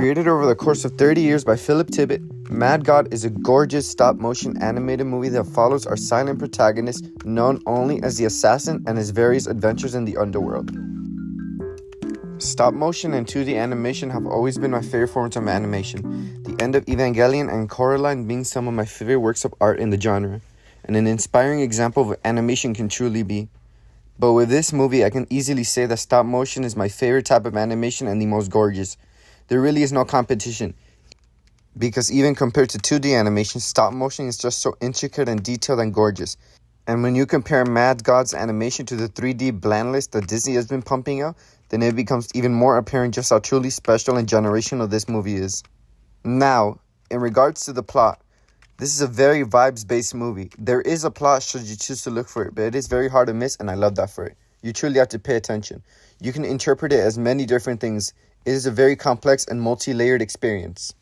Created over the course of 30 years by Philip Tippett, Mad God is a gorgeous stop-motion animated movie that follows our silent protagonist, known only as the Assassin, and his various adventures in the underworld. Stop-motion and 2D animation have always been my favorite forms of animation, the end of Evangelion and Coraline being some of my favorite works of art in the genre, and an inspiring example of what animation can truly be. But with this movie, I can easily say that stop-motion is my favorite type of animation and the most gorgeous. There really is no competition, because even compared to 2D animation, stop motion is just so intricate and detailed and gorgeous. And when you compare Mad God's animation to the 3D bland list that Disney has been pumping out, then it becomes even more apparent just how truly special and generational this movie is. Now, in regards to the plot, this is a very vibes-based movie. There is a plot should you choose to look for it, but it is very hard to miss, and I love that for it. You truly have to pay attention. You can interpret it as many different things. It is a very complex and multi-layered experience.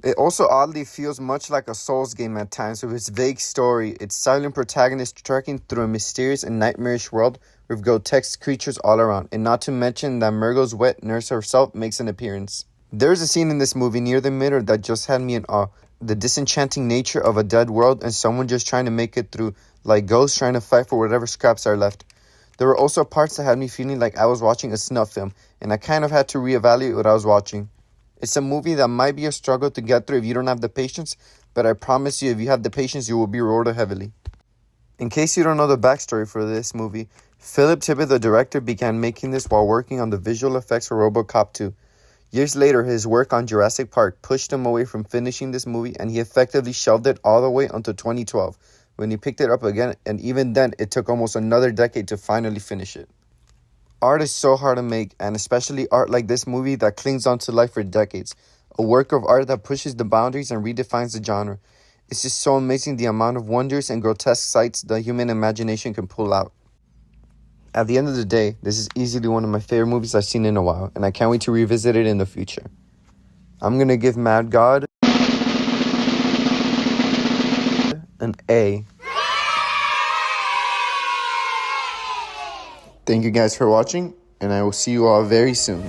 It also oddly feels much like a Souls game at times, with its vague story, its silent protagonist trekking through a mysterious and nightmarish world with grotesque creatures all around, and not to mention that Murgo's wet nurse herself makes an appearance. There's a scene in this movie near the middle that just had me in awe. The disenchanting nature of a dead world and someone just trying to make it through, like ghosts trying to fight for whatever scraps are left. There were also parts that had me feeling like I was watching a snuff film, and I kind of had to reevaluate what I was watching. It's a movie that might be a struggle to get through if you don't have the patience, but I promise you if you have the patience, you will be rewarded heavily. In case you don't know the backstory for this movie, Philip Tippett, the director, began making this while working on the visual effects for RoboCop 2. Years later, his work on Jurassic Park pushed him away from finishing this movie, and he effectively shelved it all the way until 2012. When he picked it up again, and even then, it took almost another decade to finally finish it. Art is so hard to make, and especially art like this movie that clings on to life for decades. A work of art that pushes the boundaries and redefines the genre. It's just so amazing the amount of wonders and grotesque sights the human imagination can pull out. At the end of the day, this is easily one of my favorite movies I've seen in a while, and I can't wait to revisit it in the future. I'm gonna give Mad God an A. Thank you guys for watching, and I will see you all very soon.